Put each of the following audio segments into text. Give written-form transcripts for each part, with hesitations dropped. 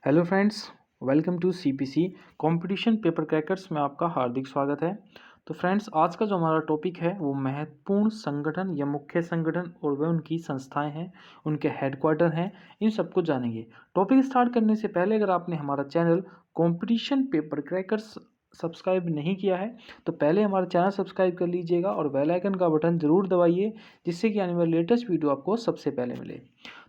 Hello friends, welcome to CPC competition paper crackers में आपका हार्दिक स्वागत है। तो फ्रेंड्स, आज का जो हमारा टॉपिक है वो महत्वपूर्ण संगठन या मुख्य संगठन और वे उनकी संस्थाएं हैं, उनके हेडक्वार्टर हैं, इन सबको जानेंगे। टॉपिक स्टार्ट करने से पहले अगर आपने हमारा channel competition paper crackers subscribe नहीं किया है तो पहले हमारा चैनल सब्सक्राइब कर लीजिएगा और बेल आइकन का बटन ज़रूर दबाइए, जिससे कि आने वाली लेटेस्ट वीडियो आपको सबसे पहले मिले।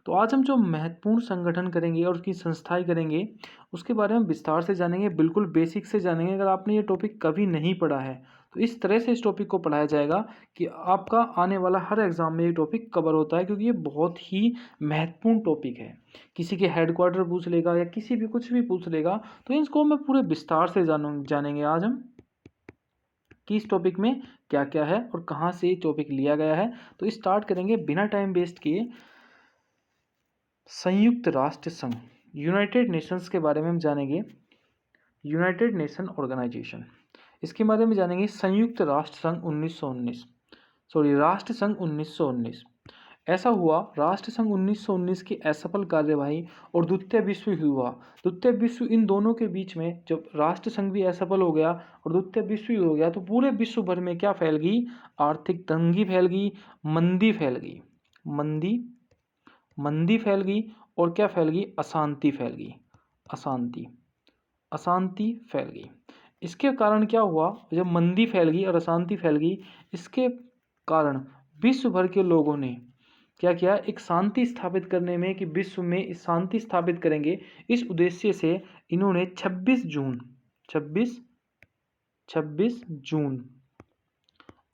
तो आज हम जो महत्वपूर्ण संगठन करेंगे और उसकी संस्थाएं करेंगे उसके बारे में विस्तार से जानेंगे, बिल्कुल बेसिक से जानेंगे। अगर आपने ये टॉपिक कभी नहीं पढ़ा है तो इस तरह से इस टॉपिक को पढ़ाया जाएगा कि आपका आने वाला हर एग्जाम में ये टॉपिक कवर होता है, क्योंकि ये बहुत ही महत्वपूर्ण टॉपिक है। किसी के हेडक्वार्टर पूछ लेगा या किसी भी कुछ भी पूछ लेगा, तो इसको मैं पूरे विस्तार से जानेंगे आज हम कि इस टॉपिक में क्या क्या है और कहाँ से ये टॉपिक लिया गया है। तो स्टार्ट करेंगे बिना टाइम वेस्ट किए। संयुक्त राष्ट्र संघ, यूनाइटेड नेशंस के बारे में हम जानेंगे। यूनाइटेड नेशन ऑर्गेनाइजेशन, इसके बारे में जानेंगे। संयुक्त राष्ट्र संघ 1919, राष्ट्र संघ 1919। ऐसा हुआ, राष्ट्र संघ 1919 की असफल कार्यवाही और द्वितीय विश्व युद्ध हुआ। द्वितीय विश्व, इन दोनों के बीच में जब राष्ट्र संघ भी असफल हो गया और द्वितीय विश्व युद्ध हो गया, तो पूरे विश्व भर में क्या फैल गई? आर्थिक तंगी फैल गई, मंदी फैल गई, मंदी फैल गई। और क्या फैल गई? अशांति फैल गई, अशांति फैल गई। इसके कारण क्या हुआ? जब मंदी फैल गई और अशांति फैल गई, इसके कारण विश्व भर के लोगों ने क्या किया? एक शांति स्थापित करने में, कि विश्व में इस शांति स्थापित करेंगे, इस उद्देश्य से इन्होंने 26 जून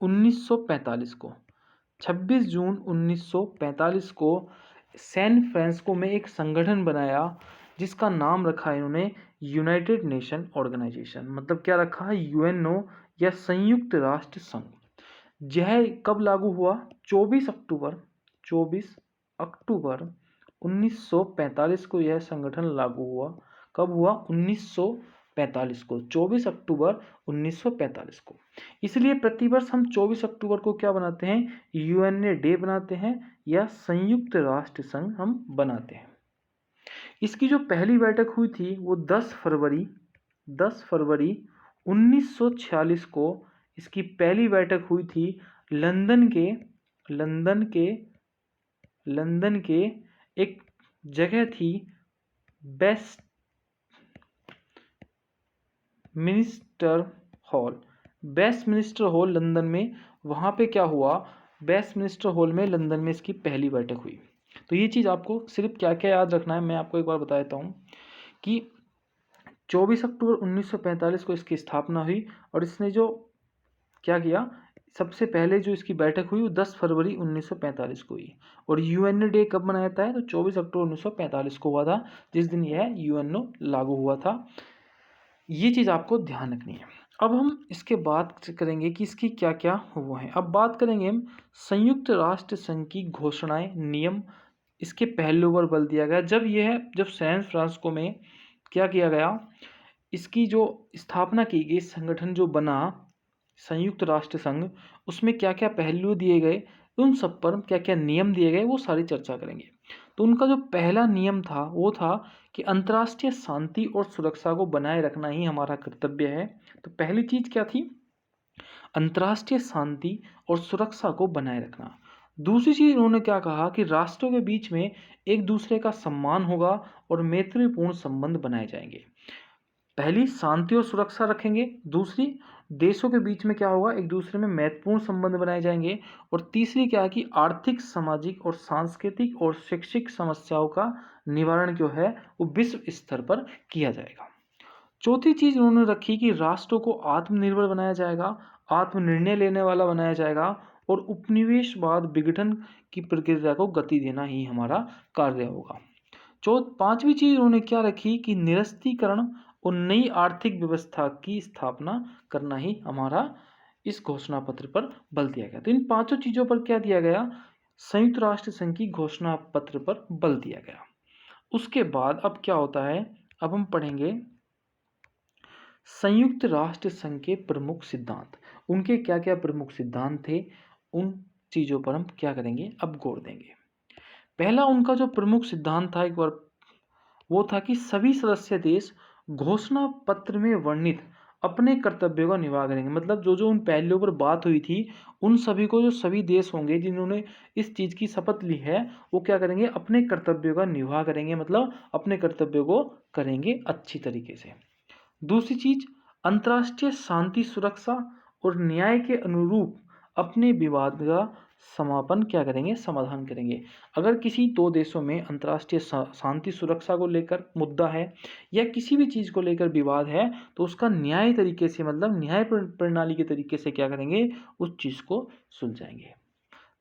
1945 को 26 जून 1945 को सैन फ्रांसिस्को में एक संगठन बनाया, जिसका नाम रखा इन्होंने यूनाइटेड नेशन ऑर्गेनाइजेशन। मतलब क्या रखा है? यूएनओ या संयुक्त राष्ट्र संघ। यह कब लागू हुआ? 24 अक्टूबर 1945 को यह संगठन लागू हुआ। कब हुआ? 1945 को, 24 अक्टूबर 1945 को। इसलिए प्रतिवर्ष हम 24 अक्टूबर को क्या बनाते हैं? यूएनए डे बनाते हैं या संयुक्त राष्ट्र संघ हम बनाते हैं। इसकी जो पहली बैठक हुई थी वो 10 फरवरी 1946 को इसकी पहली बैठक हुई थी। लंदन के एक जगह थी, वेस्टमिनिस्टर हॉल लंदन में। वहाँ पे क्या हुआ? वेस्टमिनिस्टर हॉल में लंदन में इसकी पहली बैठक हुई। तो ये चीज़ आपको सिर्फ क्या क्या याद रखना है, मैं आपको एक बार बता देता हूँ कि 24 अक्टूबर 1945 को इसकी स्थापना हुई और इसने जो क्या किया, सबसे पहले जो इसकी बैठक हुई वो 10 फरवरी 1945 को हुई। और यूएनओ डे कब मनाया जाता है? तो 24 अक्टूबर 1945 को हुआ था, जिस दिन यह यूएनओ लागू हुआ था। ये चीज़ आपको ध्यान रखनी है। अब हम इसके बात करेंगे कि इसकी क्या क्या हुआ है। अब बात करेंगे हम संयुक्त राष्ट्र संघ की घोषणाएं, नियम, इसके पहलुओं पर बल दिया गया। जब सैन फ्रांसिस्को में क्या किया गया, इसकी जो स्थापना की गई, संगठन जो बना संयुक्त राष्ट्र संघ, उसमें क्या क्या पहलू दिए गए, उन सब पर क्या क्या नियम दिए गए, वो सारी चर्चा करेंगे। तो उनका जो पहला नियम था वो था कि अंतर्राष्ट्रीय शांति और सुरक्षा को बनाए रखना ही हमारा कर्तव्य है। तो पहली चीज क्या थी? अंतर्राष्ट्रीय शांति और सुरक्षा को बनाए रखना। दूसरी चीज उन्होंने क्या कहा कि राष्ट्रों के बीच में एक दूसरे का सम्मान होगा और मैत्रीपूर्ण संबंध बनाए जाएंगे। पहली, शांति और सुरक्षा रखेंगे। दूसरी, देशों के बीच में क्या होगा? एक दूसरे में महत्वपूर्ण संबंध बनाए जाएंगे। और तीसरी क्या है कि आर्थिक, सामाजिक और सांस्कृतिक और शैक्षिक समस्याओं का निवारण जो है वो विश्व स्तर पर किया जाएगा। चौथी चीज उन्होंने रखी कि राष्ट्रों को आत्मनिर्भर बनाया जाएगा, आत्मनिर्णय लेने वाला बनाया जाएगा और उपनिवेशवाद विघटन की प्रक्रिया को गति देना ही हमारा कार्य होगा। पांचवी चीज उन्होंने क्या रखी कि निरस्त्रीकरण और नई आर्थिक व्यवस्था की स्थापना करना ही हमारा इस घोषणा पत्र पर बल दिया गया। तो इन पांचों चीजों पर क्या दिया गया? संयुक्त राष्ट्र संघ की घोषणा पत्र पर बल दिया गया। उसके बाद अब क्या होता है? अब हम पढ़ेंगे संयुक्त राष्ट्र संघ के प्रमुख सिद्धांत। उनके क्या क्या प्रमुख सिद्धांत थे, उन चीजों पर हम क्या करेंगे? अब गौर देंगे। पहला उनका जो प्रमुख सिद्धांत था, एक बार वो था कि सभी सदस्य देश घोषणा पत्र में वर्णित अपने कर्तव्यों का निर्वाह करेंगे। मतलब जो जो उन पहलुओं पर बात हुई थी, उन सभी को, जो सभी देश होंगे जिन्होंने इस चीज़ की शपथ ली है, वो क्या करेंगे, अपने कर्तव्यों का निर्वाह करेंगे, मतलब अपने कर्तव्यों को करेंगे अच्छी तरीके से। दूसरी चीज, अंतर्राष्ट्रीय शांति, सुरक्षा और न्याय के अनुरूप अपने विवाद का समापन क्या करेंगे, समाधान करेंगे। अगर किसी दो देशों में अंतर्राष्ट्रीय शांति सुरक्षा को लेकर मुद्दा है या किसी भी चीज़ को लेकर विवाद है, तो उसका न्याय तरीके से, मतलब न्याय प्रणाली के तरीके से क्या करेंगे, उस चीज़ को सुलझाएंगे।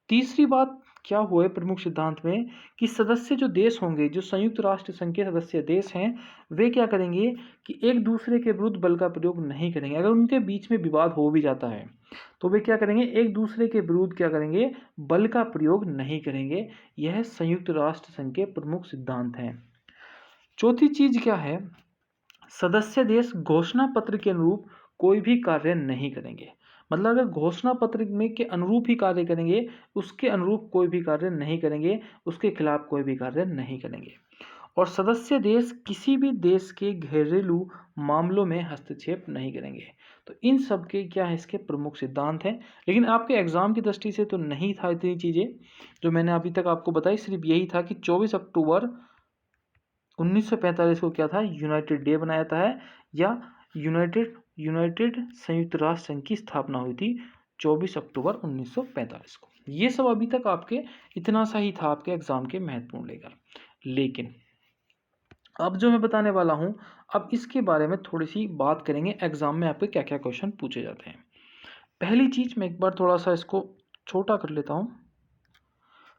तीसरी बात क्या हुआ है प्रमुख सिद्धांत में, कि सदस्य जो देश होंगे, जो संयुक्त राष्ट्र संघ के सदस्य देश हैं, वे क्या करेंगे कि एक दूसरे के विरुद्ध बल का प्रयोग नहीं करेंगे। अगर उनके बीच में विवाद हो भी जाता है तो वे क्या करेंगे, एक दूसरे के विरुद्ध क्या करेंगे, बल का प्रयोग नहीं करेंगे। यह संयुक्त राष्ट्र संघ के प्रमुख सिद्धांत हैं। चौथी चीज क्या है, सदस्य देश घोषणा पत्र के अनुरूप कोई भी कार्य नहीं करेंगे। मतलब अगर घोषणा पत्र में के अनुरूप ही कार्य करेंगे, उसके अनुरूप कोई भी कार्य नहीं करेंगे, उसके खिलाफ कोई भी कार्य नहीं करेंगे। और सदस्य देश किसी भी देश के घरेलू मामलों में हस्तक्षेप नहीं करेंगे। तो इन सब के क्या है, इसके प्रमुख सिद्धांत हैं। लेकिन आपके एग्जाम की दृष्टि से तो नहीं था इतनी चीज़ें जो मैंने अभी तक आपको बताई, सिर्फ यही था कि 24 अक्टूबर 1945 को क्या था, यूनाइटेड डे बनाया जाता है, या यूनाइटेड संयुक्त राष्ट्र संघ की स्थापना हुई थी 24 अक्टूबर 1945 को। ये सब अभी तक आपके इतना सा ही था आपके एग्जाम के महत्वपूर्ण लेकर। लेकिन अब जो मैं बताने वाला हूं, अब इसके बारे में थोड़ी सी बात करेंगे, एग्जाम में आपके क्या क्या क्वेश्चन पूछे जाते हैं। पहली चीज, मैं एक बार थोड़ा सा इसको छोटा कर लेता हूं।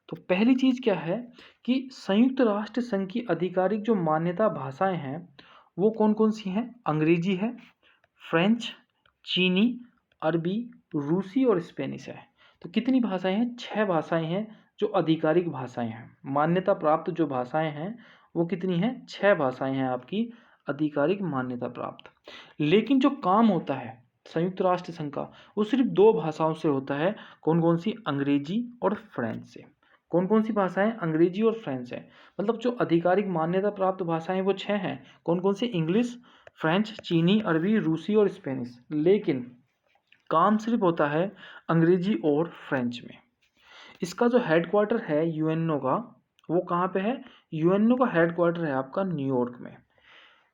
तो पहली चीज क्या है कि संयुक्त राष्ट्र संघ की आधिकारिक जो मान्यता भाषाएं हैं वो कौन कौन सी हैं। अंग्रेजी है, फ्रेंच, चीनी, अरबी, रूसी और स्पेनिश है। तो कितनी भाषाएं हैं, 6 भाषाएं हैं जो आधिकारिक भाषाएं हैं। मान्यता प्राप्त जो भाषाएं हैं वो कितनी हैं, 6 भाषाएं हैं आपकी आधिकारिक मान्यता प्राप्त। लेकिन जो काम होता है संयुक्त राष्ट्र संघ का, वो सिर्फ 2 भाषाओं से होता है। कौन कौन सी, अंग्रेजी और फ्रेंच से। कौन कौन सी भाषाएं, अंग्रेजी और फ्रेंच है। मतलब जो आधिकारिक मान्यता प्राप्त भाषाएं वो 6 हैं। कौन कौन सी, इंग्लिश, फ्रेंच, चीनी, अरबी, रूसी और स्पेनिश। लेकिन काम सिर्फ होता है अंग्रेजी और फ्रेंच में। इसका जो हेडक्वार्टर है यूएनओ का, वो कहाँ पे है, यूएनओ का हेडक्वार्टर है आपका न्यूयॉर्क में।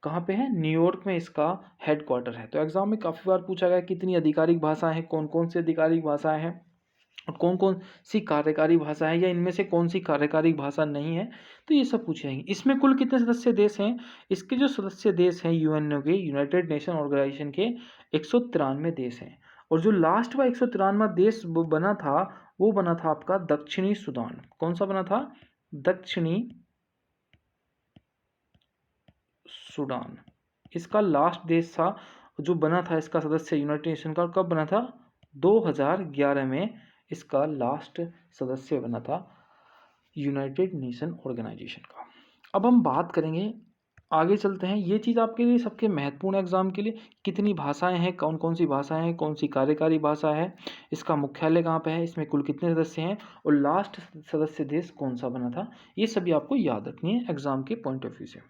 कहाँ पे है, न्यूयॉर्क में इसका हेडक्वार्टर है। तो एग्जाम में काफ़ी बार पूछा गया कितनी आधिकारिक भाषाएं हैं, कौन कौन सी आधिकारिक भाषाएं हैं और कौन कौन सी कार्यकारी भाषा है, या इनमें से कौन सी कार्यकारी भाषा नहीं है। तो ये सब पूछे जाएंगे। इसमें कुल कितने सदस्य देश हैं, इसके जो सदस्य देश हैं यूएनओ के, यूनाइटेड नेशन ऑर्गेनाइजेशन के, 193 देश हैं। और जो लास्ट का 193वां देश बना था, वो बना था आपका दक्षिणी सूडान। कौन सा बना था, दक्षिणी सूडान। इसका लास्ट देश था जो बना था, इसका सदस्य यूनाइटेड नेशन का, कब बना था, 2011 में इसका लास्ट सदस्य बना था यूनाइटेड नेशन ऑर्गेनाइजेशन का। अब हम बात करेंगे, आगे चलते हैं। ये चीज़ आपके लिए सबके महत्वपूर्ण एग्जाम के लिए, कितनी भाषाएं हैं, कौन कौन सी भाषाएं हैं, कौन सी कार्यकारी भाषा है, इसका मुख्यालय कहाँ पे है, इसमें कुल कितने सदस्य हैं और लास्ट सदस्य देश कौन सा बना था, ये सभी आपको याद रखनी है एग्जाम के पॉइंट ऑफ व्यू से।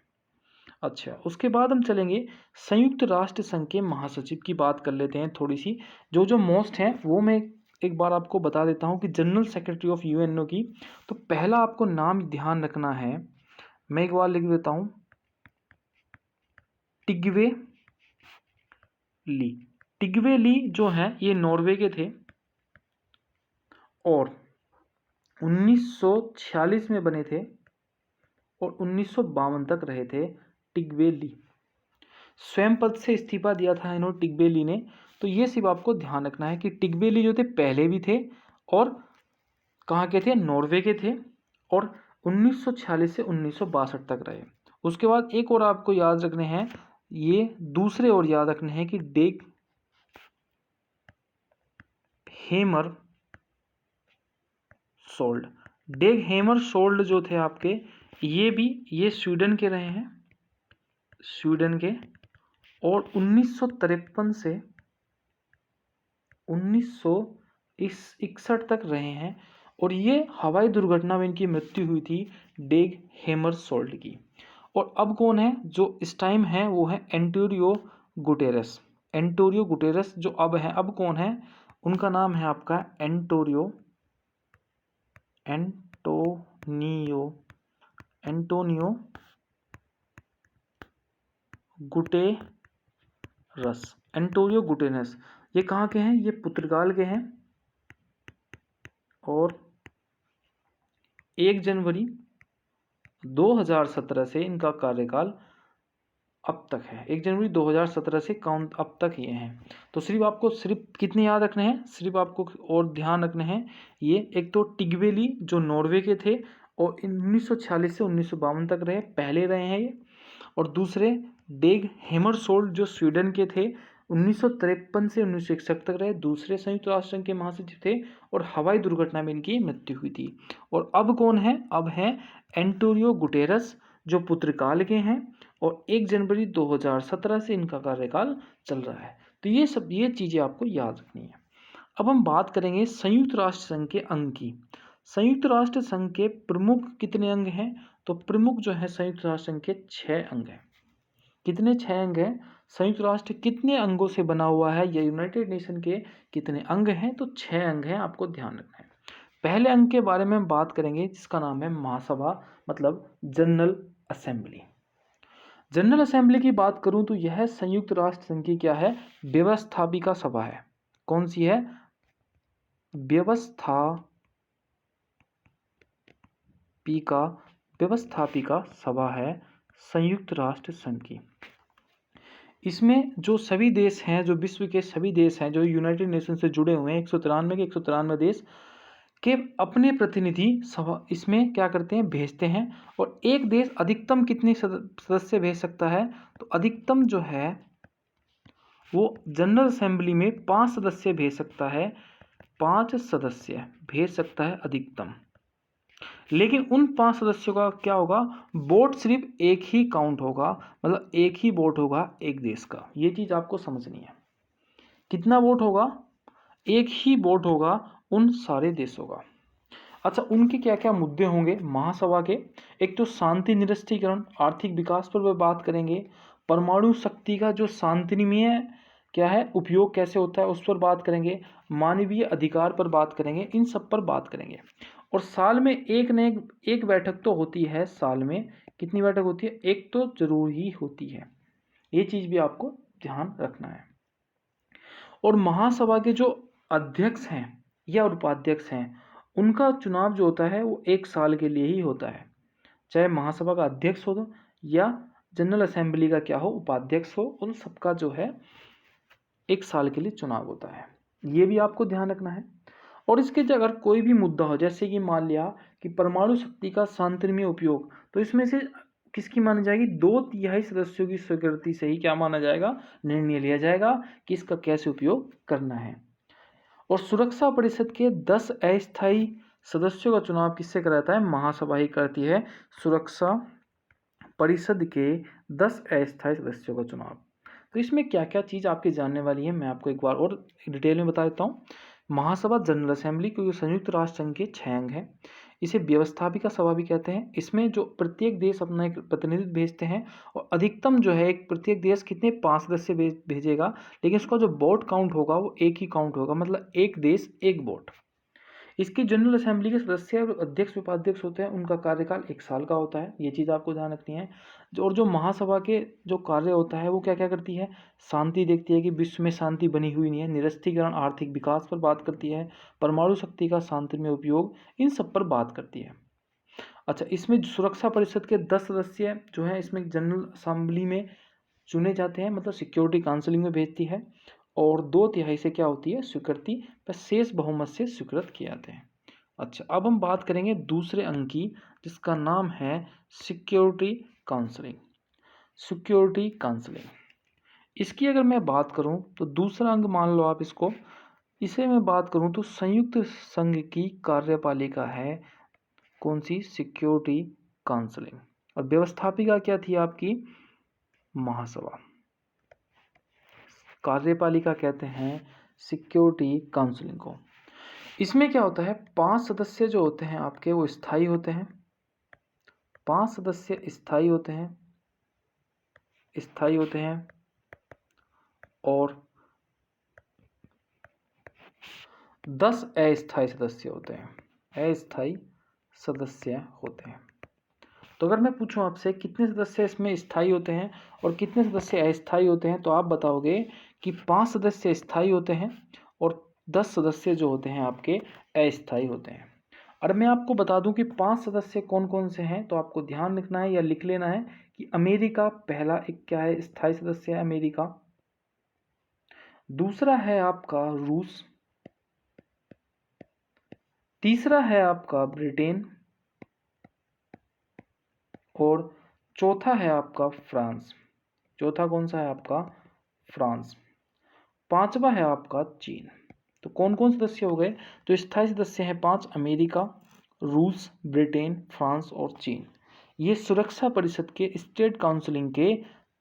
अच्छा, उसके बाद हम चलेंगे संयुक्त राष्ट्र संघ के महासचिव की बात कर लेते हैं थोड़ी सी। जो जो मोस्ट हैं वो मैं एक बार आपको बता देता हूं कि जनरल सेक्रेटरी ऑफ यूएनओ की, तो पहला आपको नाम ध्यान रखना है, मैं एक बार लिख देता हूं, टिग्वे ली। टिग्वे ली जो है ये नॉर्वे के थे और 1946 में बने थे और 1952 तक रहे थे टिग्वे ली। स्वयं पद से इस्तीफा दिया था इन्होंने, टिग्बेली ने। तो ये सिर्फ आपको ध्यान रखना है कि टिग्बेली जो थे पहले भी थे और कहाँ के थे, नॉर्वे के थे, और 1946 से 1962 तक रहे। उसके बाद एक और आपको याद रखने हैं, ये दूसरे और याद रखने हैं कि डेग हेमर सोल्ड। डेग हेमर सोल्ड जो थे आपके, ये स्वीडन के रहे हैं, स्वीडन के, और 1953 से 1961 तक रहे हैं। और ये हवाई दुर्घटना में इनकी मृत्यु हुई थी, डेग हेमर सोल्ड की। और अब कौन है जो इस टाइम है, वो है एंटोनियो गुटेरेस। एंटोनियो गुटेरेस जो अब है, अब कौन है, उनका नाम है आपका Antonio Antonio Guterres. Antonio Guterres ये कहाँ के हैं, ये पुर्तगाल के हैं और 1 जनवरी 2017 से इनका कार्यकाल अब तक है। 1 जनवरी 2017 से काउंट अब तक ये हैं। तो सिर्फ कितने याद रखने हैं, सिर्फ आपको और ध्यान रखने हैं ये, एक तो टिग्वेली जो नॉर्वे के थे और 1946 से 1952 तक रहे, पहले रहे हैं ये। और दूसरे डेग हेमरशोल्ड जो स्वीडन के थे, 1953 से 1961 तक रहे, दूसरे संयुक्त राष्ट्र संघ के महासचिव थे और हवाई दुर्घटना में इनकी मृत्यु हुई थी। और अब कौन है, अब है एंटोनियो गुटेरस जो पुर्तगाल के हैं और 1 जनवरी 2017 से इनका कार्यकाल चल रहा है। तो ये चीज़ें आपको याद रखनी है। अब हम बात करेंगे संयुक्त राष्ट्र संघ के अंग की। संयुक्त राष्ट्र संघ के प्रमुख कितने अंग हैं, तो प्रमुख जो है संयुक्त राष्ट्र संघ के 6 अंग हैं। कितने, 6 अंग हैं। संयुक्त राष्ट्र कितने अंगों से बना हुआ है या यूनाइटेड नेशन के कितने अंग हैं, तो 6 अंग हैं, आपको ध्यान रखना है। पहले अंग के बारे में हम बात करेंगे जिसका नाम है महासभा, मतलब जनरल असेंबली। जनरल असेंबली की बात करूं तो यह संयुक्त राष्ट्र संघ की क्या है, व्यवस्थापिका सभा है। कौन सी है, व्यवस्थापिका सभा है संयुक्त राष्ट्र संघ की। इसमें जो सभी देश हैं, जो विश्व के सभी देश हैं जो यूनाइटेड नेशन से जुड़े हुए हैं, 193 देश के अपने प्रतिनिधि सभा इसमें क्या करते हैं, भेजते हैं। और एक देश अधिकतम कितने सदस्य भेज सकता है, तो अधिकतम जो है वो जनरल असेंबली में 5 सदस्य भेज सकता है, 5 सदस्य भेज सकता है अधिकतम। लेकिन उन 5 सदस्यों का क्या होगा, वोट सिर्फ एक ही काउंट होगा, मतलब एक ही वोट होगा एक देश का। ये चीज आपको समझनी है। कितना वोट होगा, एक ही वोट होगा उन सारे देशों का। अच्छा, उनके क्या क्या मुद्दे होंगे महासभा के, एक तो शांति निरस्त्रीकरण, आर्थिक विकास पर वह बात करेंगे, परमाणु शक्ति का जो शांतिमय क्या है उपयोग कैसे होता है उस पर बात करेंगे, मानवीय अधिकार पर बात करेंगे, इन सब पर बात करेंगे। और साल में एक न एक बैठक तो होती है, साल में कितनी बैठक होती है, एक तो जरूर ही होती है। ये चीज भी आपको ध्यान रखना है। और महासभा के जो अध्यक्ष हैं या उपाध्यक्ष हैं, उनका चुनाव जो होता है वो 1 साल के लिए ही होता है। चाहे महासभा का अध्यक्ष हो या जनरल असेंबली का क्या हो उपाध्यक्ष हो, उन सबका जो है 1 साल के लिए चुनाव होता है। ये भी आपको ध्यान रखना है। और इसके अगर कोई भी मुद्दा हो, जैसे कि मान लिया कि परमाणु शक्ति का शांतिमय उपयोग, तो इसमें से किसकी मानी जाएगी, 2/3 सदस्यों की स्वीकृति से ही क्या माना जाएगा, निर्णय लिया जाएगा कि इसका कैसे उपयोग करना है। और सुरक्षा परिषद के 10 अस्थायी सदस्यों का चुनाव किससे कराता है, महासभा ही करती है। सुरक्षा परिषद के 10 अस्थायी सदस्यों का चुनाव। तो इसमें क्या क्या चीज़ आपकी जानने वाली है, मैं आपको एक बार और डिटेल में बता देता हूँ। महासभा जनरल असेंबली, क्योंकि संयुक्त राष्ट्र संघ के 6 अंग हैं, इसे व्यवस्थापिका सभा भी कहते हैं। इसमें जो प्रत्येक देश अपना एक प्रतिनिधि भेजते हैं और अधिकतम जो है एक प्रत्येक देश कितने 5 सदस्य भेजेगा, लेकिन उसका जो वोट काउंट होगा वो एक ही काउंट होगा, मतलब एक देश एक वोट। इसकी जनरल असेंबली के सदस्य और अध्यक्ष उपाध्यक्ष होते हैं, उनका कार्यकाल 1 साल का होता है। ये चीज़ आपको ध्यान रखनी है। और जो महासभा के जो कार्य होता है वो क्या क्या करती है, शांति देखती है कि विश्व में शांति बनी हुई नहीं है, निरस्त्रीकरण, आर्थिक विकास पर बात करती है, परमाणु शक्ति का शांतिमय उपयोग, इन सब पर बात करती है। अच्छा, इसमें सुरक्षा परिषद के 10 सदस्य जो हैं इसमें जनरल असेंबली में चुने जाते हैं, मतलब सिक्योरिटी काउंसिलिंग में भेजती है। और 2/3 से क्या होती है, स्वीकृति पर शेष बहुमत से स्वीकृत किए जाते हैं। अच्छा, अब हम बात करेंगे दूसरे अंग की, जिसका नाम है सिक्योरिटी काउंसिलिंग। सिक्योरिटी काउंसिलिंग, इसकी अगर मैं बात करूं तो दूसरा अंग मान लो आप इसको, इसे मैं बात करूं तो संयुक्त संघ की कार्यपालिका है कौन सी, सिक्योरिटी काउंसिलिंग। और व्यवस्थापिका क्या थी आपकी, महासभा। कार्यपालिका कहते हैं सिक्योरिटी काउंसिलिंग को। इसमें क्या होता है, 5 सदस्य जो होते हैं आपके वो स्थायी होते हैं, 5 सदस्य स्थायी होते हैं स्थायी होते हैं और 10 अस्थायी सदस्य होते हैं। अस्थायी सदस्य होते हैं। तो अगर मैं पूछूं आपसे कितने सदस्य इसमें स्थायी होते हैं और कितने सदस्य अस्थायी होते हैं, तो आप बताओगे कि 5 सदस्य स्थायी होते हैं और 10 सदस्य जो होते हैं आपके अस्थायी होते हैं। और मैं आपको बता दूं कि 5 सदस्य कौन कौन से हैं, तो आपको ध्यान रखना है या लिख लेना है कि अमेरिका पहला एक क्या है, स्थायी सदस्य है अमेरिका। दूसरा है आपका रूस। तीसरा है आपका ब्रिटेन और चौथा है आपका फ्रांस। चौथा कौन सा है आपका, फ्रांस। पांचवा है आपका चीन। तो कौन कौन सदस्य हो गए, तो स्थायी सदस्य हैं 5, अमेरिका, रूस, ब्रिटेन, फ्रांस और चीन। ये सुरक्षा परिषद के स्टेट काउंसिलिंग के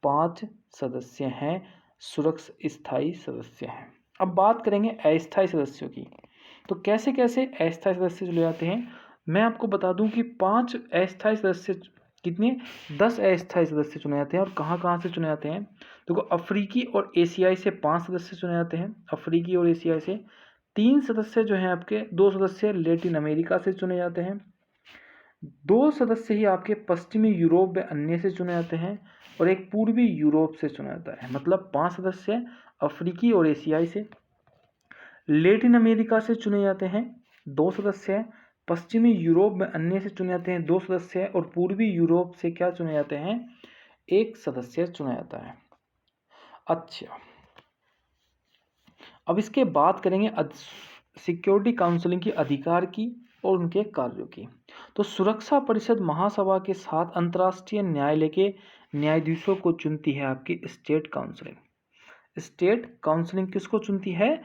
5 सदस्य हैं, सुरक्षा स्थायी सदस्य हैं। अब बात करेंगे अस्थायी सदस्यों की। तो कैसे कैसे अस्थायी सदस्य चुने जाते हैं, मैं आपको बता दूं कि 5 अस्थायी सदस्य, कितने, 10 अस्थायी सदस्य चुने जाते हैं। और कहाँ कहाँ से चुने जाते हैं, देखो अफ्रीकी और एशियाई से 5 सदस्य चुने जाते हैं, अफ्रीकी और एशियाई से। 3 सदस्य जो हैं आपके, 2 सदस्य लैटिन अमेरिका से चुने जाते हैं, 2 सदस्य ही आपके पश्चिमी यूरोप व अन्य से चुने जाते हैं और एक पूर्वी यूरोप से चुना जाता है। मतलब 5 सदस्य अफ्रीकी और एशियाई से, लैटिन अमेरिका से चुने जाते हैं 2 सदस्य, पश्चिमी यूरोप में अन्य से चुने जाते हैं 2 सदस्य और पूर्वी यूरोप से क्या चुने जाते हैं, 1 सदस्य चुना जाता है। अच्छा, अब इसके बात करेंगे सिक्योरिटी काउंसिलिंग की अधिकार की और उनके कार्यों की। तो सुरक्षा परिषद महासभा के साथ अंतर्राष्ट्रीय न्यायालय के न्यायाधीशों को चुनती है आपकी स्टेट काउंसिलिंग। स्टेट काउंसिलिंग किसको चुनती है,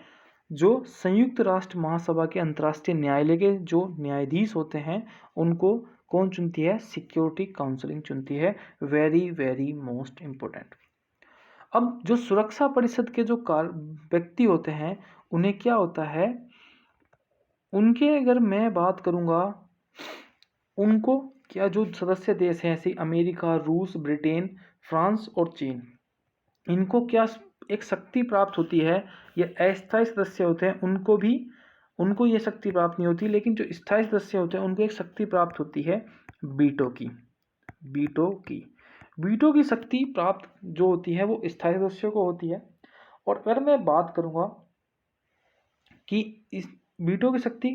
जो संयुक्त राष्ट्र महासभा के अंतर्राष्ट्रीय न्यायालय के जो न्यायाधीश होते हैं उनको कौन चुनती है, सिक्योरिटी काउंसिलिंग चुनती है। Very very most important. अब जो सुरक्षा परिषद के जो व्यक्ति होते हैं उन्हें क्या होता है, उनके अगर मैं बात करूंगा, उनको क्या जो सदस्य देश हैं ऐसे अमेरिका, रूस, ब्रिटेन, फ्रांस और चीन, इनको क्या एक शक्ति प्राप्त होती है। ये अस्थायी सदस्य होते हैं उनको ये शक्ति प्राप्त नहीं होती, लेकिन जो स्थायी सदस्य होते हैं उनको एक शक्ति प्राप्त होती है वीटो की। वीटो की शक्ति प्राप्त जो होती है वो स्थायी सदस्यों को होती है। और अगर मैं बात करूंगा कि इस वीटो की शक्ति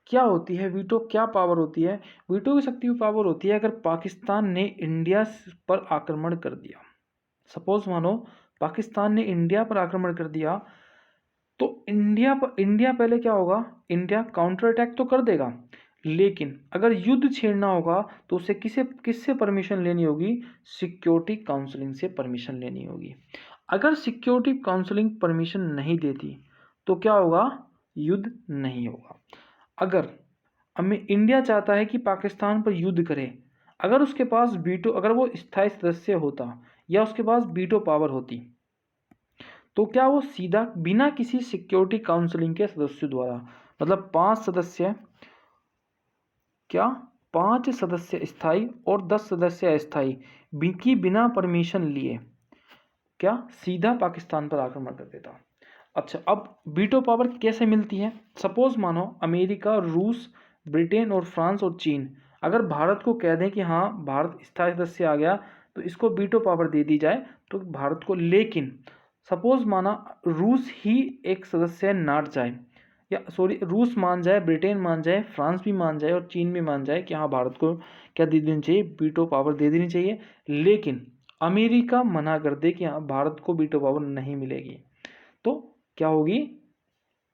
क्या होती है, वीटो क्या पावर होती है, वीटो की शक्ति पावर होती है अगर पाकिस्तान ने इंडिया पर आक्रमण कर दिया। सपोज मानो पाकिस्तान ने इंडिया पर आक्रमण कर दिया, तो इंडिया पहले क्या होगा, इंडिया काउंटर अटैक तो कर देगा, लेकिन अगर युद्ध छेड़ना होगा तो उसे किससे परमिशन लेनी होगी, सिक्योरिटी काउंसिलिंग से परमिशन लेनी होगी। अगर सिक्योरिटी काउंसिलिंग परमिशन नहीं देती तो क्या होगा, युद्ध नहीं होगा। अगर इंडिया चाहता है कि पाकिस्तान पर युद्ध करे, अगर उसके पास वीटो, अगर वो स्थायी सदस्य होता या उसके पास वीटो पावर होती, तो क्या वो सीधा बिना किसी सिक्योरिटी काउंसिलिंग के सदस्यों द्वारा, मतलब 5 सदस्य, क्या 5 सदस्य स्थायी और 10 सदस्य अस्थायी की बिना परमिशन लिए क्या सीधा पाकिस्तान पर आक्रमण कर देता। अच्छा, अब वीटो पावर कैसे मिलती है, सपोज मानो अमेरिका, रूस, ब्रिटेन और फ्रांस और चीन अगर भारत को कह दें कि हाँ भारत स्थायी सदस्य आ गया तो इसको वीटो पावर दे दी जाए तो भारत को, लेकिन सपोज माना रूस ही एक सदस्य नाट जाए, या सॉरी रूस मान जाए, ब्रिटेन मान जाए, फ्रांस भी मान जाए और चीन भी मान जाए कि हाँ भारत को क्या दे देनी चाहिए, वीटो पावर दे देनी चाहिए, लेकिन अमेरिका मना कर दे कि हाँ भारत को वीटो पावर नहीं मिलेगी, तो क्या होगी,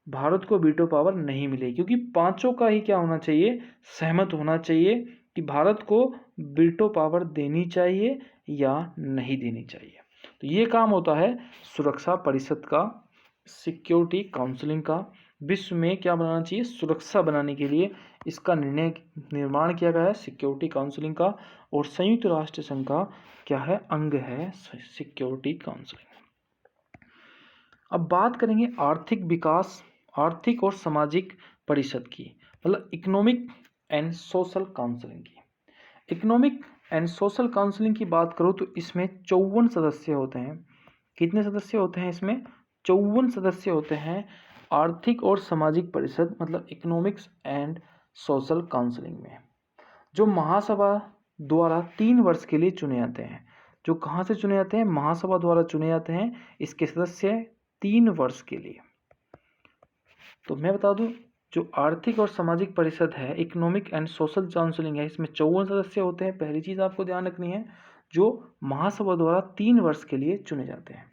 भारत को वीटो पावर नहीं मिलेगी, क्योंकि पांचों का ही क्या होना चाहिए, सहमत होना चाहिए कि भारत को वीटो पावर देनी चाहिए या नहीं देनी चाहिए। तो ये काम होता है सुरक्षा परिषद का, सिक्योरिटी काउंसिलिंग का। विश्व में क्या बनाना चाहिए, सुरक्षा बनाने के लिए इसका निर्माण किया गया है सिक्योरिटी काउंसिलिंग का, और संयुक्त राष्ट्र संघ का क्या है, अंग है सिक्योरिटी काउंसिलिंग। अब बात करेंगे आर्थिक विकास, आर्थिक और सामाजिक परिषद की, मतलब इकोनॉमिक एंड सोशल काउंसिलिंग की। इकोनॉमिक एंड सोशल काउंसलिंग की बात करूँ तो इसमें 54 सदस्य होते हैं। कितने सदस्य होते हैं इसमें? 54 सदस्य होते हैं आर्थिक और सामाजिक परिषद मतलब इकोनॉमिक्स एंड सोशल काउंसलिंग में, जो महासभा द्वारा 3 वर्ष के लिए चुने जाते हैं। जो कहाँ से चुने जाते हैं? महासभा द्वारा चुने जाते हैं। इसके सदस्य 3 वर्ष के लिए। तो मैं बता दूं, जो आर्थिक और सामाजिक परिषद है, इकोनॉमिक एंड सोशल काउंसलिंग है, इसमें 54 सदस्य होते हैं। पहली चीज़ आपको ध्यान रखनी है, जो महासभा द्वारा 3 वर्ष के लिए चुने जाते हैं।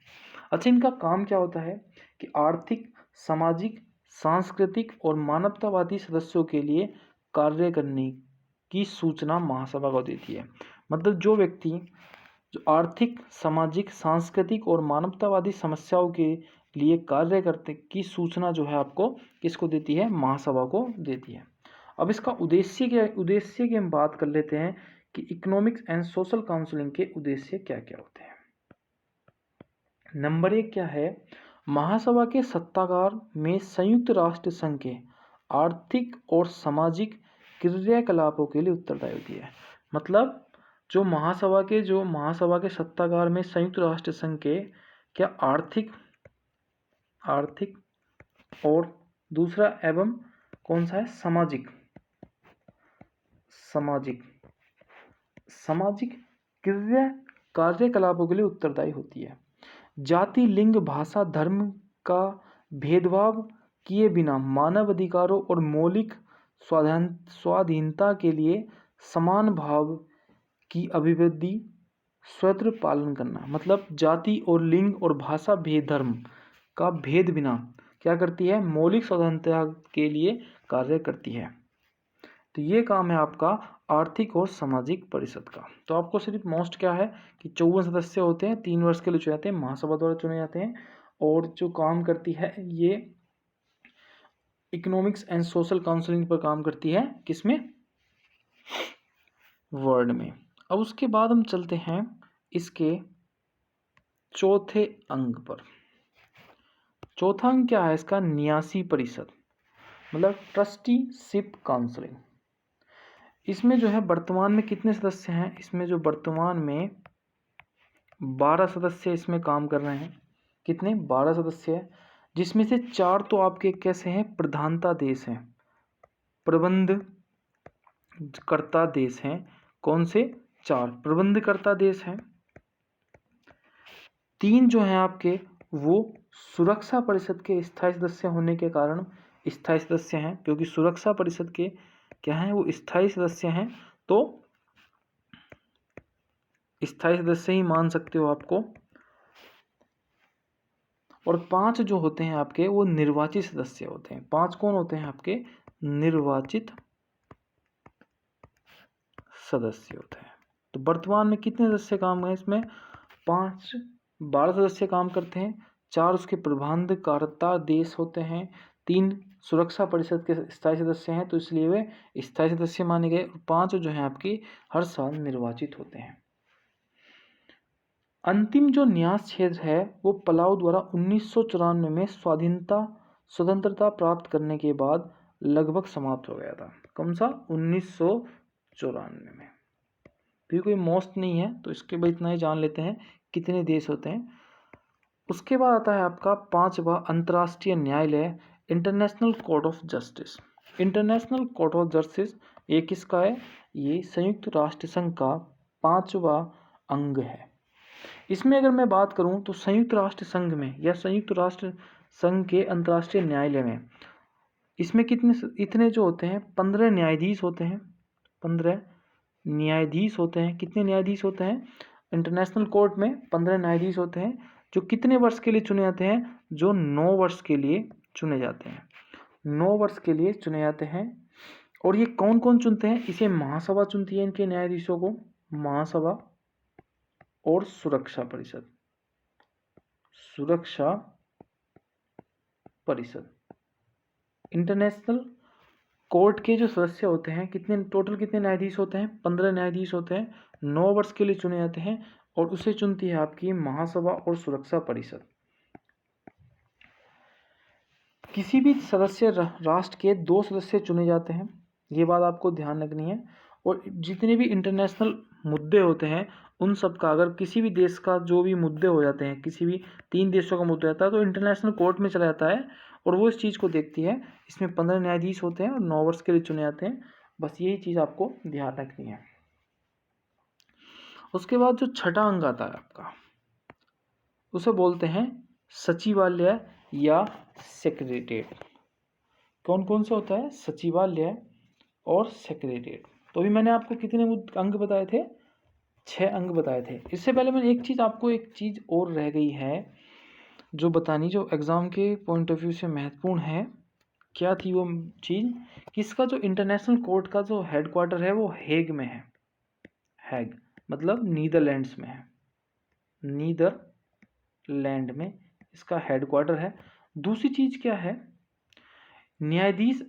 अच्छा, इनका काम क्या होता है कि आर्थिक, सामाजिक, सांस्कृतिक और मानवतावादी सदस्यों के लिए कार्य करने की सूचना महासभा को देती है। मतलब जो व्यक्ति जो आर्थिक, सामाजिक, सांस्कृतिक और मानवतावादी समस्याओं के लिए कार्य करते की सूचना जो है आपको किसको देती है? महासभा को देती है। अब इसका उद्देश्य की हम बात कर लेते हैं कि इकोनॉमिक्स एंड सोशल काउंसलिंग के उद्देश्य क्या क्या होते हैं। नंबर 1 क्या है? महासभा के सत्तागार में संयुक्त राष्ट्र संघ के आर्थिक और सामाजिक क्रियाकलापों के लिए उत्तरदायी होती है। मतलब जो महासभा के सत्तागार में संयुक्त राष्ट्र संघ के क्या आर्थिक और दूसरा एवं कौन सा है? सामाजिक कार्यकलापों के लिए उत्तरदायी होती है। जाति, लिंग, भाषा, धर्म का भेदभाव किए बिना मानव अधिकारों और मौलिक स्वाधीनता के लिए समान भाव की अभिवृद्धि स्वतंत्र पालन करना। मतलब जाति और लिंग और भाषा धर्म का भेद बिना क्या करती है? मौलिक स्वतंत्रता के लिए कार्य करती है। तो ये काम है आपका आर्थिक और सामाजिक परिषद का। तो आपको सिर्फ मोस्ट क्या है कि 54 सदस्य होते हैं, 3 वर्ष के लिए चुने जाते हैं, महासभा द्वारा चुने जाते हैं, और जो काम करती है ये इकोनॉमिक्स एंड सोशल काउंसलिंग पर काम करती है। किसमें? वर्ल्ड में। अब उसके बाद हम चलते हैं इसके चौथे अंग पर। चौथा अंग क्या है इसका? न्यासी परिषद मतलब ट्रस्टीशिप काउंसलिंग। इसमें जो है वर्तमान में कितने सदस्य हैं? इसमें जो वर्तमान में 12 सदस्य इसमें काम कर रहे हैं। कितने? 12 सदस्य है, जिसमें से 4 तो आपके कैसे हैं? प्रधानता देश हैं, प्रबंध कर्ता देश हैं। कौन से? 4 प्रबंधकर्ता देश हैं। 3 जो हैं आपके वो सुरक्षा परिषद के स्थायी सदस्य होने के कारण स्थायी सदस्य हैं, क्योंकि सुरक्षा परिषद के क्या हैं? वो स्थायी सदस्य हैं, तो स्थायी सदस्य ही मान सकते हो आपको। और 5 जो होते हैं आपके वो निर्वाचित सदस्य होते हैं। 5 कौन होते हैं आपके? निर्वाचित सदस्य होते हैं। तो वर्तमान में कितने सदस्य काम है इसमें? 12 सदस्य काम करते हैं। 4 उसके प्रबंधकर्ता देश होते हैं। 3 सुरक्षा परिषद के स्थायी सदस्य हैं, तो इसलिए वे स्थायी सदस्य माने गए। 5 जो हैं आपके हर साल निर्वाचित होते हैं। अंतिम जो न्यास क्षेत्र है वो पलाऊ द्वारा 1994 में स्वतंत्रता प्राप्त करने के बाद लगभग समाप्त हो गया था। कौन सा? 1994 में। तो ये कोई मोस्ट नहीं है, तो इसके बाद इतना ही जान लेते हैं कितने देश होते हैं। उसके बाद आता है आपका 5वां अंतर्राष्ट्रीय न्यायालय, international court of justice. International court of justice ये किसका है? ये संयुक्त राष्ट्र संघ का 5वां अंग है। इसमें अगर मैं बात करूं तो संयुक्त राष्ट्र संघ में या संयुक्त राष्ट्र संघ के अंतर्राष्ट्रीय न्यायालय में इसमें इतने जो होते हैं 15 न्यायाधीश होते हैं। 15 न्यायाधीश होते हैं। कितने न्यायाधीश होते हैं? इंटरनेशनल कोर्ट में 15 न्यायाधीश होते हैं, जो कितने वर्ष के लिए चुने जाते हैं? जो 9 वर्ष के लिए चुने जाते हैं। 9 वर्ष के लिए चुने जाते हैं। और ये कौन कौन चुनते हैं? इसे महासभा चुनती है इनके न्यायाधीशों को। महासभा और सुरक्षा परिषद। इंटरनेशनल कोर्ट के जो सदस्य होते हैं कितने न्यायाधीश होते हैं? 15 न्यायाधीश होते हैं। 9 वर्ष के लिए चुने जाते हैं, और उसे चुनती है आपकी महासभा और सुरक्षा परिषद। किसी भी सदस्य राष्ट्र के 2 सदस्य चुने जाते हैं, ये बात आपको ध्यान रखनी है। और जितने भी इंटरनेशनल मुद्दे होते हैं उन सब का, अगर किसी भी देश का जो भी मुद्दे हो जाते हैं, किसी भी 3 देशों का मुद्दा आता है तो इंटरनेशनल कोर्ट में चला जाता है और वो इस चीज़ को देखती है। इसमें 15 न्यायाधीश होते हैं और 9 वर्ष के लिए चुने जाते हैं। बस यही चीज़ आपको ध्यान रखनी है। उसके बाद जो छठा अंग आता है आपका, उसे बोलते हैं सचिवालय या सेक्रेटेरिएट। कौन कौन सा होता है? सचिवालय और सेक्रेटेरिएट। तो अभी मैंने आपको कितने अंग बताए थे? 6 अंग बताए थे। इससे पहले मैंने एक चीज़ और रह गई है जो बतानी, जो एग्ज़ाम के पॉइंट ऑफ व्यू से महत्वपूर्ण है। क्या थी वो चीज़? कि इसका जो इंटरनेशनल कोर्ट का जो हेडक्वार्टर है वो हेग में है। हैग मतलब नीदरलैंड्स में है। नीदरलैंड में इसका हेडक्वार्टर है। दूसरी चीज़ क्या है? न्यायाधीश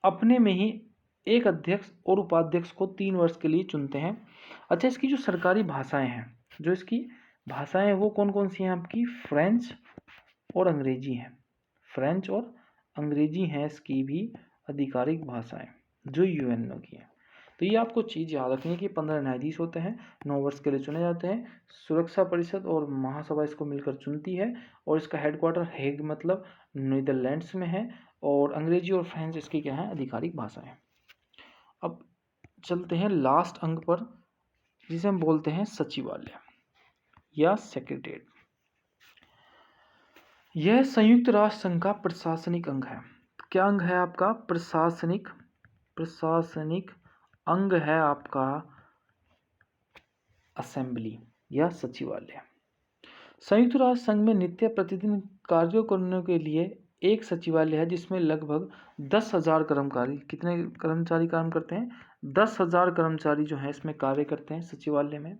अपने में ही एक अध्यक्ष और उपाध्यक्ष को 3 वर्ष के लिए चुनते हैं। अच्छा, इसकी जो सरकारी भाषाएं हैं, जो इसकी भाषाएं हैं वो कौन कौन सी हैं आपकी? फ्रेंच और अंग्रेजी हैं। फ्रेंच और अंग्रेजी हैं इसकी भी आधिकारिक भाषाएं जो यूएनओ की हैं। तो ये आपको चीज़ याद रखनी है कि 15 न्यायाधीश होते हैं, 9 वर्ष के लिए चुने जाते हैं। सुरक्षा परिषद और महासभा इसको मिलकर चुनती है और इसका हेडक्वार्टर हेग मतलब नीदरलैंड्स में है और अंग्रेजी और फ्रेंच इसकी क्या है? आधिकारिक भाषाएं। अब चलते हैं लास्ट अंग पर, जिसे हम बोलते हैं सचिवालय या सेक्रेटेरिएट। यह संयुक्त राष्ट्र संघ का प्रशासनिक अंग है। क्या अंग है आपका? प्रशासनिक अंग है आपका असेंबली या सचिवालय। संयुक्त राष्ट्र संघ में नित्य प्रतिदिन कार्यों करने के लिए एक सचिवालय है जिसमें लगभग 10,000 कर्मचारी, कितने कर्मचारी काम करते हैं? 10,000 कर्मचारी जो हैं इसमें कार्य करते हैं सचिवालय में।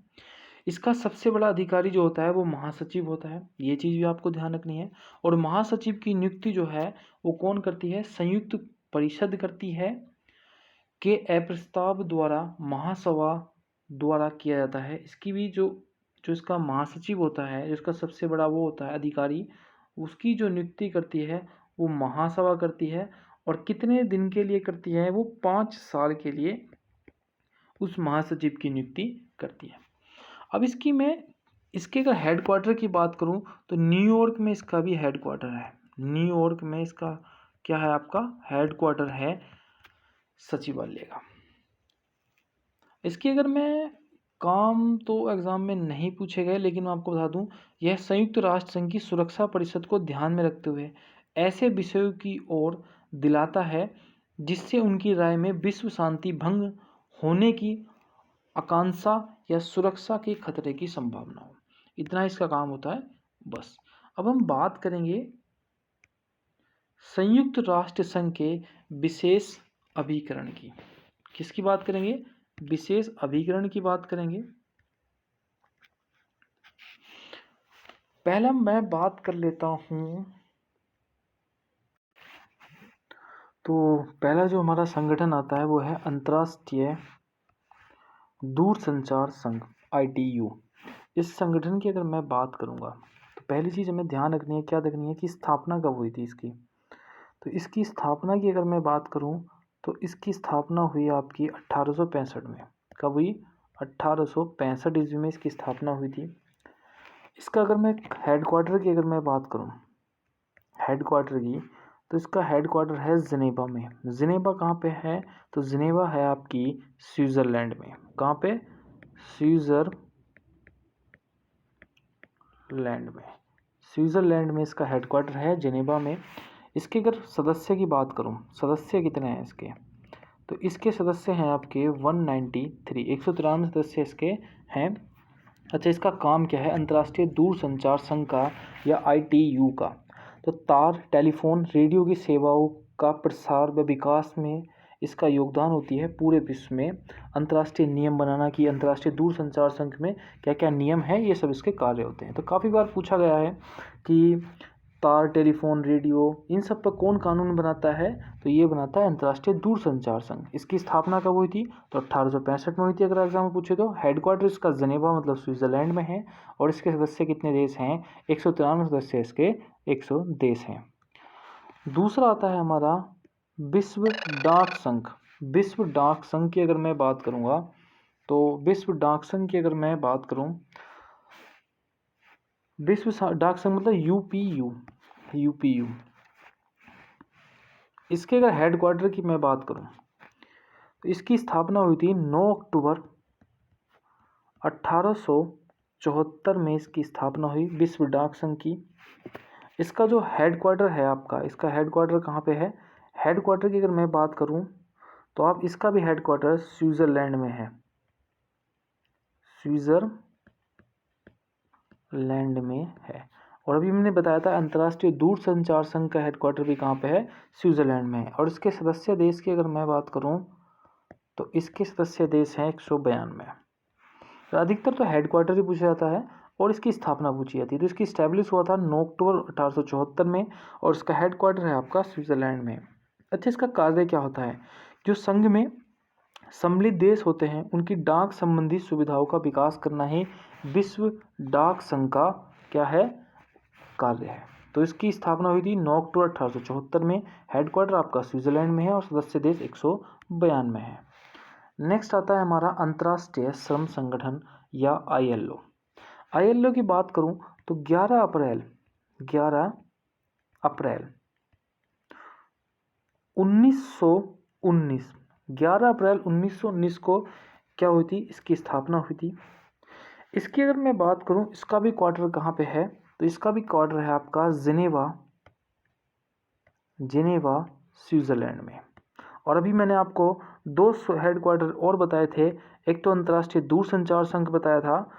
इसका सबसे बड़ा अधिकारी जो होता है वो महासचिव होता है। ये चीज़ भी आपको ध्यान रखनी है। और महासचिव की नियुक्ति जो है वो कौन करती है? संयुक्त परिषद करती है के अप्रस्ताव द्वारा महासभा द्वारा किया जाता है। इसकी भी जो इसका महासचिव होता है, जिसका सबसे बड़ा वो होता है अधिकारी, उसकी जो नियुक्ति करती है वो महासभा करती है। और कितने दिन के लिए करती है? वो 5 साल के लिए उस महासचिव की नियुक्ति करती है। अब इसके अगर हेडक्वार्टर की बात करूं तो न्यूयॉर्क में इसका भी हेडक्वार्टर है। न्यूयॉर्क में इसका क्या है? आपका हेडक्वार्टर है सचिवालय का। इसकी अगर मैं काम तो एग्ज़ाम में नहीं पूछे गए, लेकिन मैं आपको बता दूं, यह संयुक्त राष्ट्र संघ की सुरक्षा परिषद को ध्यान में रखते हुए ऐसे विषयों की ओर दिलाता है जिससे उनकी राय में विश्व शांति भंग होने की आकांक्षा या सुरक्षा के खतरे की संभावना हो। इतना इसका काम होता है बस। अब हम बात करेंगे संयुक्त राष्ट्र संघ के विशेष अभिकरण की। किसकी बात करेंगे? विशेष अभिकरण की बात करेंगे। पहला मैं बात कर लेता हूं, तो पहला जो हमारा संगठन आता है वो है अंतर्राष्ट्रीय दूरसंचार संघ ITU। इस संगठन की अगर मैं बात करूंगा तो पहली चीज़ हमें ध्यान रखनी है, क्या रखनी है कि स्थापना कब हुई थी इसकी। तो इसकी स्थापना की अगर मैं बात करूं तो इसकी स्थापना हुई आपकी 1865 में। कब हुई? 1865 ईस्वी में इसकी स्थापना हुई थी। इसका अगर मैं हेडक्वार्टर की अगर मैं बात करूं, हेडक्वार्टर की, तो इसका हेडक्वार्टर है जिनेवा में। जिनेवा कहाँ पे है? तो जिनेवा है आपकी स्विट्ज़रलैंड में। कहाँ पे? स्विट्ज़रलैंड में इसका हेडक्वार्टर है, जिनेवा में। इसके अगर सदस्य की बात करूं, सदस्य कितने हैं इसके? तो इसके सदस्य हैं आपके 193, 193 सदस्य इसके हैं। अच्छा, इसका काम क्या है? अंतर्राष्ट्रीय दूरसंचार संघ का या ITU का तो तार, टेलीफोन, रेडियो की सेवाओं का प्रसार व विकास में इसका योगदान होती है पूरे विश्व में। अंतर्राष्ट्रीय नियम बनाना कि अंतर्राष्ट्रीय दूरसंचार संघ में क्या क्या नियम है, ये सब इसके कार्य होते हैं। तो काफ़ी बार पूछा गया है कि तार, टेलीफोन, रेडियो, इन सब पर कौन कानून बनाता है? तो ये बनाता है अंतर्राष्ट्रीय दूरसंचार संघ। इसकी स्थापना कब हुई थी? तो 1865 में हुई थी। अगर एग्जाम में पूछे तो हेडक्वार्टर इसका जिनेवा मतलब स्विट्ज़रलैंड में है। और इसके सदस्य कितने देश हैं? 193 सदस्य इसके 100 देश हैं। दूसरा आता है हमारा विश्व डाक संघ। विश्व डाक संघ की अगर मैं बात करूँगा तो विश्व डाक संघ की अगर मैं बात करूं, विश्व डाक संघ मतलब यूपीयू, इसके अगर हेडक्वार्टर की मैं बात करूं तो इसकी स्थापना हुई थी 9 अक्टूबर 1874 में। इसकी स्थापना हुई विश्व डाक संघ की। इसका जो हेडक्वार्टर है आपका, इसका हेडक्वार्टर कहाँ पे है? हेडक्वार्टर की अगर मैं बात करूं तो आप इसका भी हेडक्वार्टर स्विट्जरलैंड में है, स्विट्जरलैंड में है। और अभी मैंने बताया था अंतर्राष्ट्रीय दूरसंचार संघ का हेडक्वार्टर भी कहाँ पे है? स्विट्जरलैंड में है। और इसके सदस्य देश की अगर मैं बात करूं तो इसके सदस्य देश हैं 192। तो अधिकतर तो हेडक्वार्टर ही पूछा जाता है और इसकी स्थापना पूछी जाती है। तो इसकी स्टैब्लिश हुआ था 9 अक्टूबर 1874 में और इसका हेडक्वार्टर है आपका स्विट्जरलैंड में। अच्छा, इसका कार्य क्या होता है? जो संघ में सम्मिलित देश होते हैं उनकी डाक संबंधी सुविधाओं का विकास करना ही विश्व डाक संघ का क्या है? कार्य है। तो इसकी स्थापना हुई थी 9 अक्टूबर 1874 में। हेडक्वार्टर आपका स्विट्जरलैंड में है और सदस्य देश 192 है। नेक्स्ट आता है हमारा अंतर्राष्ट्रीय श्रम संगठन या ILO। ILO की बात करूं तो 11 अप्रैल 1919 को क्या हुई थी? इसकी स्थापना हुई थी। इसकी अगर मैं बात करूं, इसका भी क्वार्टर कहाँ पे है? तो इसका भी क्वार्टर है आपका जिनेवा स्विट्जरलैंड में। और अभी मैंने आपको 2 हेडक्वार्टर और बताए थे, एक तो अंतर्राष्ट्रीय दूरसंचार संघ बताया था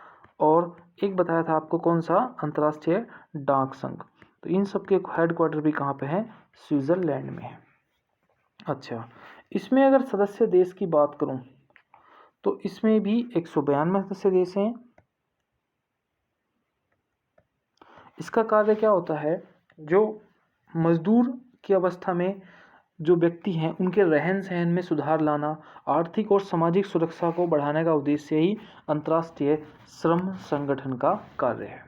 और एक बताया था आपको कौन सा? अंतर्राष्ट्रीय डाक संघ। तो इन सब के हेडक्वार्टर भी कहाँ पे हैं? स्विट्जरलैंड में है। अच्छा, इसमें अगर सदस्य देश की बात करूं तो इसमें भी 192 सदस्य देश हैं। इसका कार्य क्या होता है? जो मजदूर की अवस्था में जो व्यक्ति हैं उनके रहन सहन में सुधार लाना, आर्थिक और सामाजिक सुरक्षा को बढ़ाने का उद्देश्य ही अंतर्राष्ट्रीय श्रम संगठन का कार्य है।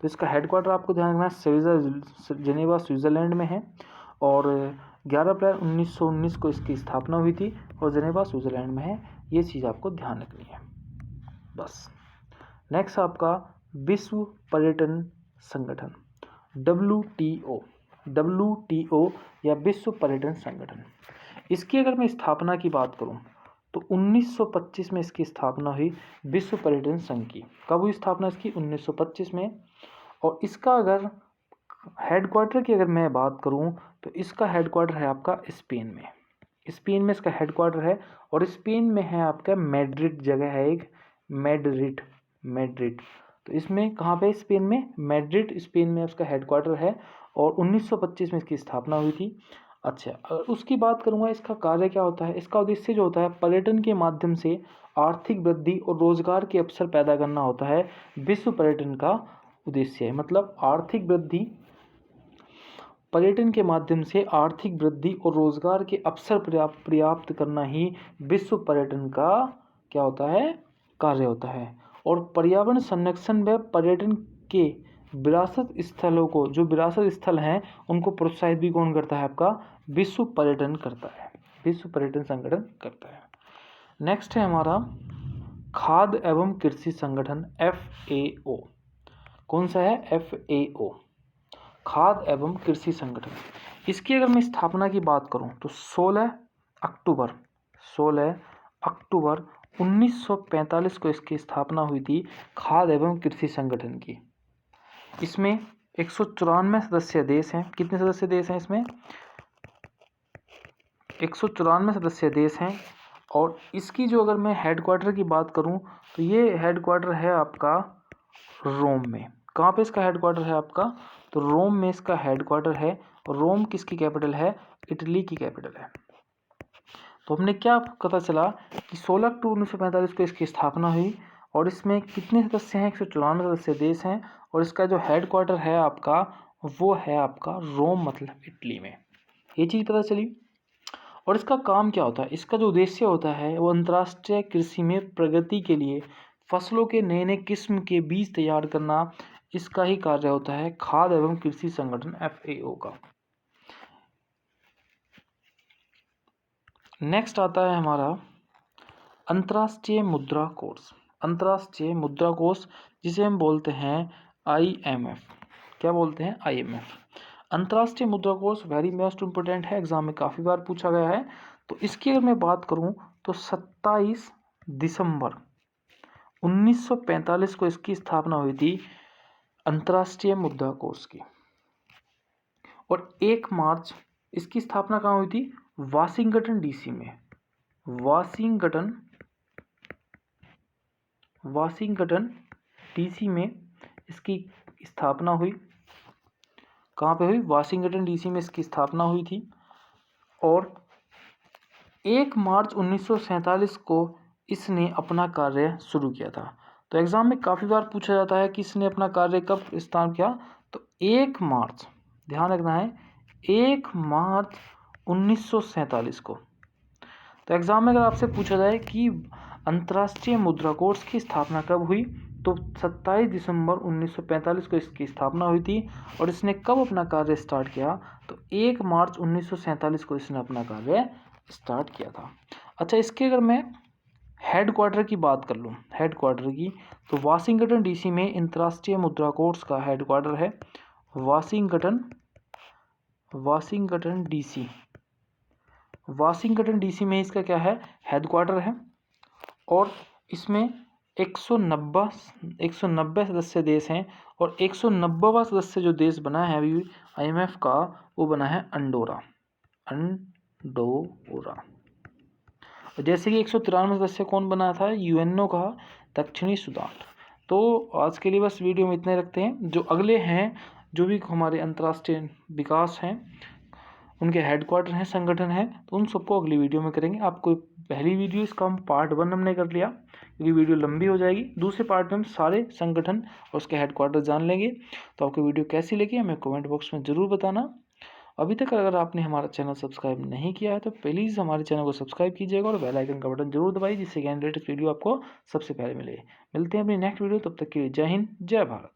तो इसका हेडक्वार्टर आपको ध्यान रखना है जिनेवा स्विट्जरलैंड में है और 11 अप्रैल 1919 को इसकी स्थापना हुई थी और जिनेवा स्विट्जरलैंड में है। ये चीज़ आपको ध्यान रखनी है बस। नेक्स्ट आपका विश्व पर्यटन संगठन WTO या विश्व पर्यटन संगठन। इसकी अगर मैं स्थापना की बात करूं तो 1925 में इसकी स्थापना हुई विश्व पर्यटन संघ की। कब हुई स्थापना इसकी? 1925 में। और इसका अगर हेडक्वार्टर की अगर मैं बात करूं तो इसका हेडक्वार्टर है आपका स्पेन में इसका हेडक्वार्टर है। और स्पेन में है आपका मैड्रिड जगह है एक, मैड्रिड। तो इसमें कहाँ पे? स्पेन में मैड्रिड, स्पेन में उसका हेडक्वार्टर है और 1925 में इसकी स्थापना हुई थी। अच्छा, अगर उसकी बात करूँगा इसका कार्य क्या होता है? इसका उद्देश्य जो होता है पर्यटन के माध्यम से आर्थिक वृद्धि और रोजगार के अवसर पैदा करना होता है। विश्व पर्यटन का उद्देश्य है, मतलब आर्थिक वृद्धि, पर्यटन के माध्यम से आर्थिक वृद्धि और रोजगार के अवसर पर्याप्त करना ही विश्व पर्यटन का क्या होता है? कार्य होता है। और पर्यावरण संरक्षण व पर्यटन के विरासत स्थलों को, जो विरासत स्थल हैं उनको प्रोत्साहित भी कौन करता है? आपका विश्व पर्यटन करता है, विश्व पर्यटन संगठन करता है। नेक्स्ट है हमारा खाद्य एवं कृषि संगठन FAO। कौन सा है? FAO, खाद्य एवं कृषि संगठन। इसकी अगर मैं स्थापना की बात करूं तो 16 अक्टूबर 1945 को इसकी स्थापना हुई थी खाद्य एवं कृषि संगठन की। इसमें 194 सदस्य देश हैं। कितने सदस्य देश हैं इसमें? 194 सदस्य देश हैं। और इसकी जो अगर मैं हेडक्वार्टर की बात करूं तो ये हेडक्वार्टर है आपका रोम में। कहाँ पे इसका हेडक्वार्टर है आपका? तो रोम में इसका हेडक्वार्टर है। रोम किसकी कैपिटल है? इटली की कैपिटल है। तो हमने क्या पता चला कि 16 अक्टूबर 1945 को इसकी स्थापना हुई और इसमें कितने सदस्य हैं? 194 सदस्य देश हैं और इसका जो हेडक्वार्टर है आपका वो है आपका रोम, मतलब इटली में। ये चीज़ पता चली। और इसका काम क्या होता है? इसका जो उद्देश्य होता है वो अंतर्राष्ट्रीय कृषि में प्रगति के लिए फसलों के नए नए किस्म के बीज तैयार करना, इसका ही कार्य होता है खाद्य एवं कृषि संगठन FAO का। नेक्स्ट आता है हमारा अंतर्राष्ट्रीय मुद्रा कोष, अंतर्राष्ट्रीय मुद्रा कोष जिसे हम बोलते हैं IMF। क्या बोलते हैं? IMF। अंतर्राष्ट्रीय मुद्रा कोष वेरी मोस्ट इम्पोर्टेंट है, एग्जाम में काफ़ी बार पूछा गया है। तो इसकी अगर मैं बात करूं तो 27 दिसंबर 1945 को इसकी स्थापना हुई थी अंतर्राष्ट्रीय मुद्रा कोष की। और 1 मार्च इसकी स्थापना कहाँ हुई थी? वाशिंगटन डीसी में। वाशिंगटन डीसी में इसकी स्थापना हुई। कहाँ पे हुई? वाशिंगटन डीसी में इसकी स्थापना हुई थी। और 1 मार्च 1947 को इसने अपना कार्य शुरू किया था। तो एग्जाम में काफ़ी बार पूछा जाता है कि इसने अपना कार्य कब स्टार्ट किया? तो 1 मार्च, ध्यान रखना है, 1 मार्च 1947 को। तो एग्जाम में अगर आपसे पूछा जाए कि अंतर्राष्ट्रीय मुद्रा कोष की स्थापना कब हुई, तो 27 दिसंबर 1945 को इसकी स्थापना हुई थी। और इसने कब अपना कार्य स्टार्ट किया? तो 1 मार्च 1947 को इसने अपना कार्य स्टार्ट किया था। अच्छा, इसके अगर मैं हेडक्वार्टर की बात कर लूँ, हेडक्वार्टर की, तो वाशिंगटन डीसी में अंतर्राष्ट्रीय मुद्रा कोष का हेडक्वार्टर है। वाशिंगटन डीसी में इसका क्या है? हेडक्वार्टर है। और इसमें 190 सदस्य देश हैं। और 190वां सदस्य जो देश बना है अभी IMF का, वो बना है अंडोरा। जैसे कि 193 सदस्य कौन बना था? UNO का दक्षिणी सूडान। तो आज के लिए बस वीडियो में इतने रखते हैं। जो अगले हैं, जो भी हमारे अंतर्राष्ट्रीय विकास हैं, उनके हेडक्वार्टर हैं, संगठन हैं, तो उन सबको अगली वीडियो में करेंगे। आपको पहली वीडियो इसका हम पार्ट 1 हमने कर लिया, क्योंकि वीडियो लंबी हो जाएगी। दूसरे पार्ट में हम सारे संगठन और उसके हेडक्वार्टर जान लेंगे। तो आपको वीडियो कैसी लगी हमें कमेंट बॉक्स में ज़रूर बताना। अभी तक अगर आपने हमारा चैनल सब्सक्राइब नहीं किया है तो प्लीज़ हमारे चैनल को सब्सक्राइब कीजिएगा और बेल आइकन का बटन जरूर दबाइए, जिससे कि लेटेस्ट वीडियो आपको सबसे पहले मिले। मिलते हैं अपनी नेक्स्ट वीडियो, तब तक के लिए जय हिंद, जय भारत।